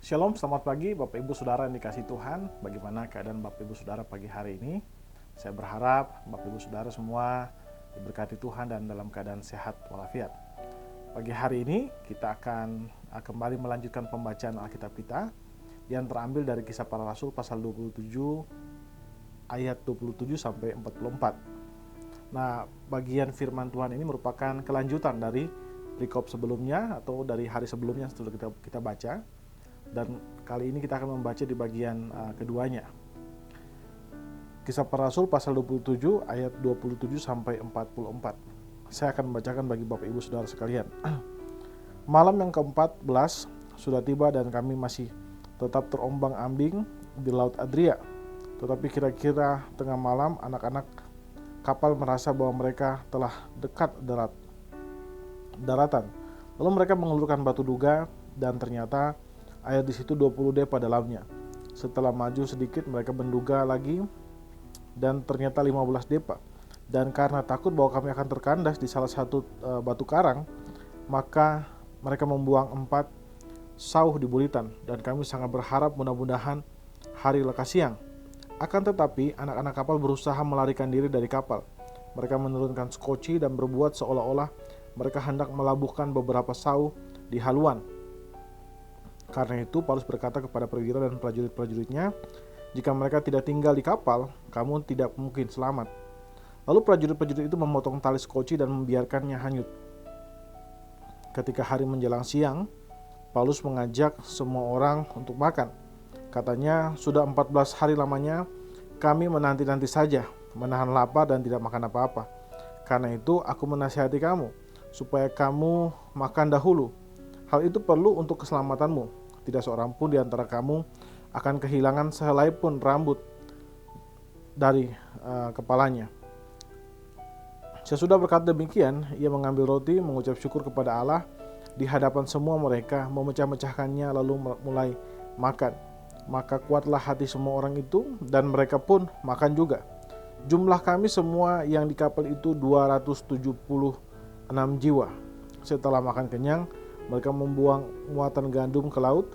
Shalom, selamat pagi Bapak Ibu Saudara yang dikasihi Tuhan. Bagaimana keadaan Bapak Ibu Saudara pagi hari ini? Saya berharap Bapak Ibu Saudara semua diberkati Tuhan dan dalam keadaan sehat walafiat. Pagi hari ini kita akan kembali melanjutkan pembacaan Alkitab kita yang terambil dari Kisah Para Rasul pasal 27 ayat 27 sampai 44. Nah, bagian firman Tuhan ini merupakan kelanjutan dari perikop sebelumnya atau dari hari sebelumnya yang sudah kita baca. Dan kali ini kita akan membaca di bagian keduanya. Kisah Para Rasul pasal 27 ayat 27 sampai 44. Saya akan membacakan bagi Bapak Ibu Saudara sekalian. Malam yang ke-14 sudah tiba dan kami masih tetap terombang-ambing di Laut Adria. Tetapi kira-kira tengah malam anak-anak kapal merasa bahwa mereka telah dekat daratan. Lalu mereka mengelurkan batu duga dan ternyata air di situ 20 depa dalamnya. Setelah maju sedikit mereka menduga lagi dan ternyata 15 depa. Dan karena takut bahwa kami akan terkandas di salah satu batu karang, maka mereka membuang 4 sauh di buritan dan kami sangat berharap mudah-mudahan hari lekas siang. Akan tetapi anak-anak kapal berusaha melarikan diri dari kapal. Mereka menurunkan skoci dan berbuat seolah-olah mereka hendak melabuhkan beberapa sauh di haluan. Karena itu Paulus berkata kepada perwira dan prajurit-prajuritnya, jika mereka tidak tinggal di kapal, kamu tidak mungkin selamat. Lalu prajurit-prajurit itu memotong tali skoci dan membiarkannya hanyut. Ketika hari menjelang siang, Paulus mengajak semua orang untuk makan. Katanya, sudah 14 hari lamanya kami menanti-nanti saja, menahan lapar dan tidak makan apa-apa. Karena itu aku menasihati kamu, supaya kamu makan dahulu. Hal itu perlu untuk keselamatanmu. Tidak seorang pun di antara kamu akan kehilangan sehelai pun rambut dari kepalanya. Sesudah berkata demikian, ia mengambil roti, mengucap syukur kepada Allah di hadapan semua mereka, memecah-mecahkannya lalu mulai makan. Maka kuatlah hati semua orang itu dan mereka pun makan juga. Jumlah kami semua yang di kapal itu 276 jiwa. Setelah makan kenyang, mereka membuang muatan gandum ke laut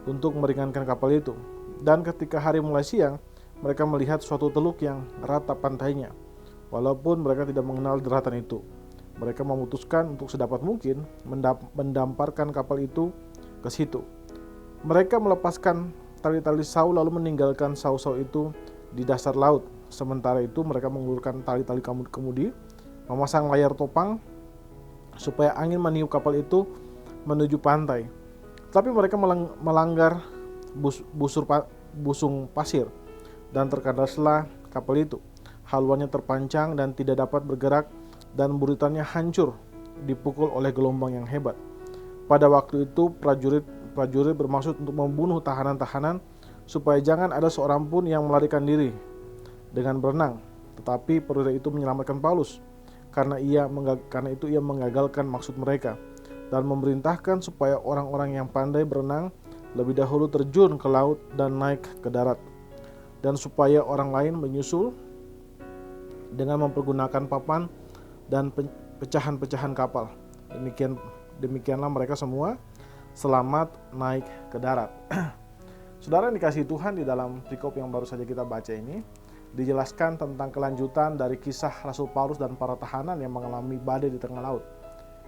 untuk meringankan kapal itu. Dan ketika hari mulai siang, mereka melihat suatu teluk yang rata pantainya. Walaupun mereka tidak mengenal daratan itu, mereka memutuskan untuk sedapat mungkin mendamparkan kapal itu ke situ. Mereka melepaskan tali-tali sauh lalu meninggalkan sauh-sauh itu di dasar laut. Sementara itu mereka mengulurkan tali-tali kemudi, memasang layar topang supaya angin meniup kapal itu menuju pantai. Tapi mereka melanggar busung pasir dan terkandaslah kapal itu. Haluannya terpancang dan tidak dapat bergerak dan buritannya hancur dipukul oleh gelombang yang hebat. Pada waktu itu prajurit bermaksud untuk membunuh tahanan-tahanan supaya jangan ada seorang pun yang melarikan diri dengan berenang. Tetapi perwira itu menyelamatkan Paulus. Karena itu ia menggagalkan maksud mereka dan memerintahkan supaya orang-orang yang pandai berenang lebih dahulu terjun ke laut dan naik ke darat, dan supaya orang lain menyusul dengan mempergunakan papan dan pecahan-pecahan kapal. Demikianlah mereka semua selamat naik ke darat. Saudara yang dikasihi Tuhan, di dalam perikop yang baru saja kita baca ini dijelaskan tentang kelanjutan dari kisah Rasul Paulus dan para tahanan yang mengalami badai di tengah laut.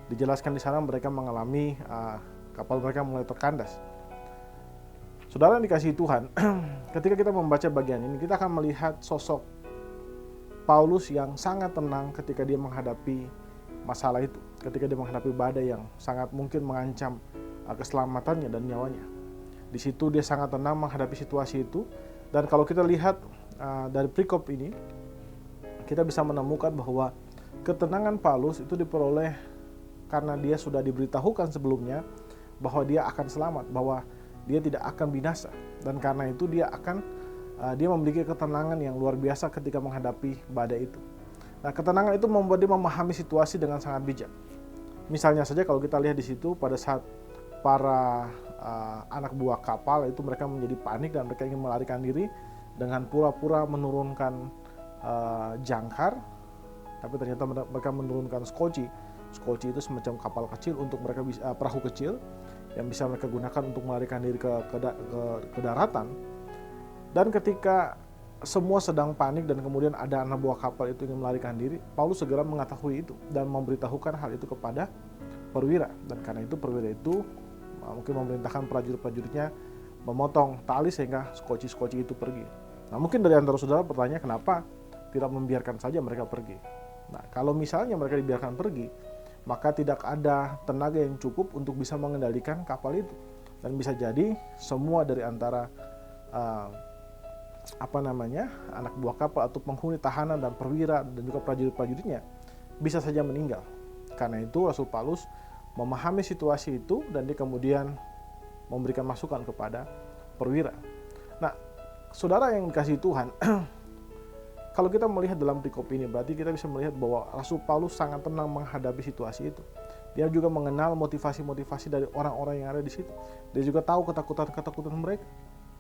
Dijelaskan di sana mereka mengalami kapal mereka mulai terkandas. Saudara yang dikasihi Tuhan, ketika kita membaca bagian ini, kita akan melihat sosok Paulus yang sangat tenang ketika dia menghadapi masalah itu, ketika dia menghadapi badai yang sangat mungkin mengancam keselamatannya dan nyawanya. Di situ dia sangat tenang menghadapi situasi itu, dan kalau kita lihat dari perikop ini, kita bisa menemukan bahwa ketenangan Paulus itu diperoleh karena dia sudah diberitahukan sebelumnya bahwa dia akan selamat, bahwa dia tidak akan binasa, dan karena itu dia memiliki ketenangan yang luar biasa ketika menghadapi badai itu. Nah, ketenangan itu membuat dia memahami situasi dengan sangat bijak. Misalnya saja kalau kita lihat di situ pada saat para anak buah kapal itu mereka menjadi panik dan mereka ingin melarikan diri dengan pura-pura menurunkan jangkar, tapi ternyata mereka menurunkan skoci Skoci itu semacam kapal kecil untuk mereka bisa, perahu kecil yang bisa mereka gunakan untuk melarikan diri ke daratan. Dan ketika semua sedang panik dan kemudian ada anak buah kapal itu ingin melarikan diri, Paulus segera mengetahui itu dan memberitahukan hal itu kepada perwira. Dan karena itu perwira itu mungkin memerintahkan prajurit-prajuritnya memotong tali sehingga skoci-skoci itu pergi. Nah, mungkin dari antara saudara bertanya, kenapa tidak membiarkan saja mereka pergi? Nah, kalau misalnya mereka dibiarkan pergi, maka tidak ada tenaga yang cukup untuk bisa mengendalikan kapal itu. Dan bisa jadi semua dari antara anak buah kapal atau penghuni tahanan dan perwira dan juga prajurit-prajuritnya bisa saja meninggal. Karena itu Rasul Paulus memahami situasi itu dan dia kemudian memberikan masukan kepada perwira. Nah, saudara yang dikasihi Tuhan, kalau kita melihat dalam perikop ini, berarti kita bisa melihat bahwa Rasul Paulus sangat tenang menghadapi situasi itu. Dia juga mengenal motivasi-motivasi dari orang-orang yang ada di situ. Dia juga tahu ketakutan-ketakutan mereka.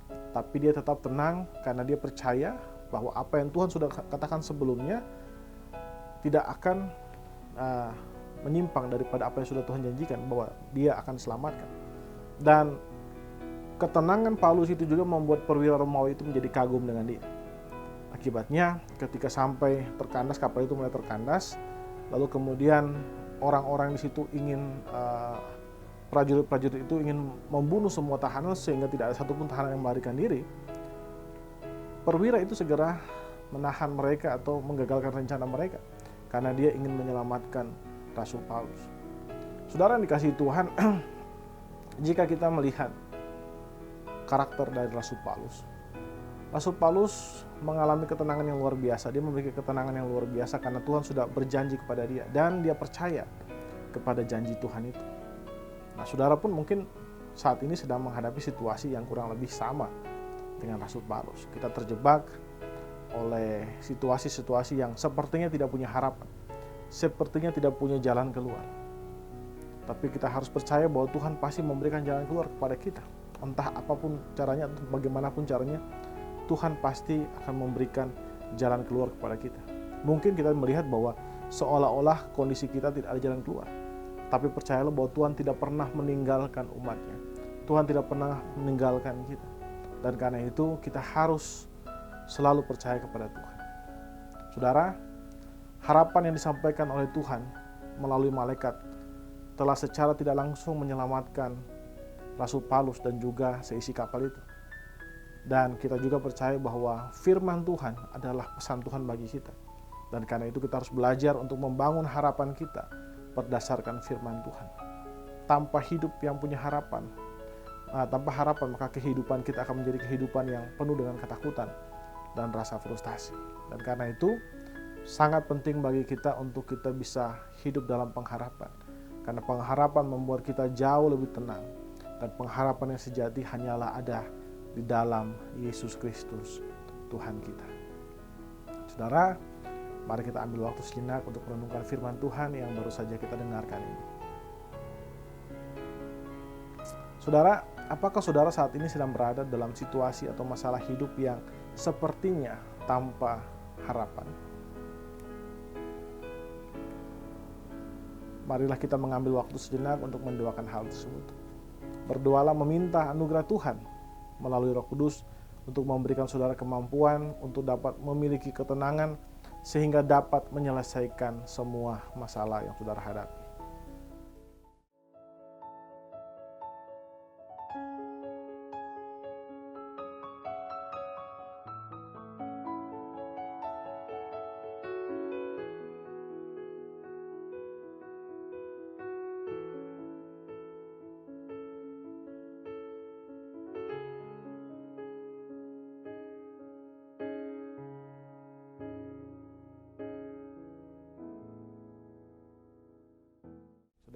Tapi dia tetap tenang karena dia percaya bahwa apa yang Tuhan sudah katakan sebelumnya tidak akan menyimpang daripada apa yang sudah Tuhan janjikan, bahwa dia akan selamatkan. Dan ketenangan Paulus itu juga membuat perwira Romawi itu menjadi kagum dengan dia. Akibatnya ketika sampai terkandas, kapal itu mulai terkandas, lalu kemudian orang-orang di situ ingin prajurit-prajurit itu ingin membunuh semua tahanan sehingga tidak ada satupun tahanan yang melarikan diri. Perwira itu segera menahan mereka atau menggagalkan rencana mereka karena dia ingin menyelamatkan Rasul Paulus. Saudara yang dikasihi Tuhan, jika kita melihat karakter dari Rasul Paulus mengalami ketenangan yang luar biasa. Dia memiliki ketenangan yang luar biasa karena Tuhan sudah berjanji kepada dia dan dia percaya kepada janji Tuhan itu. Nah, saudara pun mungkin saat ini sedang menghadapi situasi yang kurang lebih sama dengan Rasul Paulus. Kita terjebak oleh situasi-situasi yang sepertinya tidak punya harapan, sepertinya tidak punya jalan keluar. Tapi kita harus percaya bahwa Tuhan pasti memberikan jalan keluar kepada kita. Entah apapun caranya, bagaimanapun caranya, Tuhan pasti akan memberikan jalan keluar kepada kita. Mungkin kita melihat bahwa seolah-olah kondisi kita tidak ada jalan keluar. Tapi percayalah bahwa Tuhan tidak pernah meninggalkan umatnya. Tuhan tidak pernah meninggalkan kita. Dan karena itu kita harus selalu percaya kepada Tuhan. Saudara, harapan yang disampaikan oleh Tuhan melalui malaikat telah secara tidak langsung menyelamatkan Rasul Paulus dan juga seisi kapal itu. Dan kita juga percaya bahwa firman Tuhan adalah pesan Tuhan bagi kita. Dan karena itu kita harus belajar untuk membangun harapan kita berdasarkan firman Tuhan. Tanpa hidup yang punya harapan, tanpa harapan, maka kehidupan kita akan menjadi kehidupan yang penuh dengan ketakutan dan rasa frustasi. Dan karena itu sangat penting bagi kita untuk kita bisa hidup dalam pengharapan. Karena pengharapan membuat kita jauh lebih tenang. Dan pengharapan yang sejati hanyalah ada di dalam Yesus Kristus, Tuhan kita. Saudara, mari kita ambil waktu sejenak untuk merenungkan firman Tuhan yang baru saja kita dengarkan ini. Saudara, apakah saudara saat ini sedang berada dalam situasi atau masalah hidup yang sepertinya tanpa harapan? Marilah kita mengambil waktu sejenak untuk mendoakan hal tersebut. Berdoalah meminta anugerah Tuhan melalui Roh Kudus untuk memberikan saudara kemampuan untuk dapat memiliki ketenangan sehingga dapat menyelesaikan semua masalah yang saudara hadapi.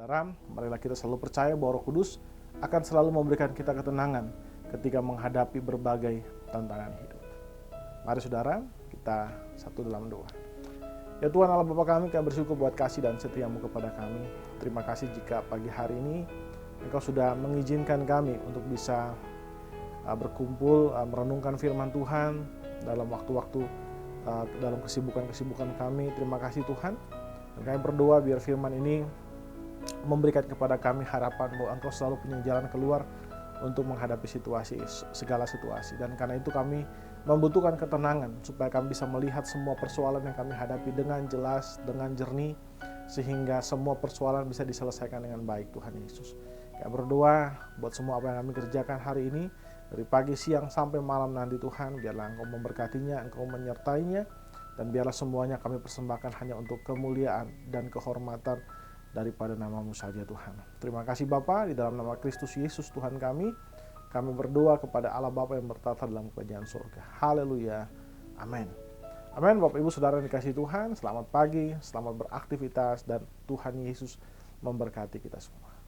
Saudara, marilah kita selalu percaya bahwa Roh Kudus akan selalu memberikan kita ketenangan ketika menghadapi berbagai tantangan hidup. Mari saudara, kita satu dalam doa. Ya Tuhan Allah Bapa kami bersyukur buat kasih dan setiamu kepada kami. Terima kasih jika pagi hari ini Engkau sudah mengizinkan kami untuk bisa berkumpul, merenungkan firman Tuhan dalam waktu-waktu, dalam kesibukan-kesibukan kami. Terima kasih Tuhan. Dan kami berdoa biar firman ini memberikan kepada kami harapan bahwa Engkau selalu punya jalan keluar untuk menghadapi segala situasi. Dan karena itu kami membutuhkan ketenangan supaya kami bisa melihat semua persoalan yang kami hadapi dengan jelas, dengan jernih, sehingga semua persoalan bisa diselesaikan dengan baik, Tuhan Yesus. Kami berdoa buat semua apa yang kami kerjakan hari ini, dari pagi, siang, sampai malam nanti Tuhan, biarlah Engkau memberkatinya, Engkau menyertainya, dan biarlah semuanya kami persembahkan hanya untuk kemuliaan dan kehormatan daripada nama-Mu saja Tuhan. Terima kasih Bapa, di dalam nama Kristus Yesus Tuhan kami berdoa kepada Allah Bapa yang bertata dalam kerajaan surga. Haleluya. Amin. Amin. Bapak Ibu Saudara yang dikasihi Tuhan, selamat pagi, selamat beraktivitas, dan Tuhan Yesus memberkati kita semua.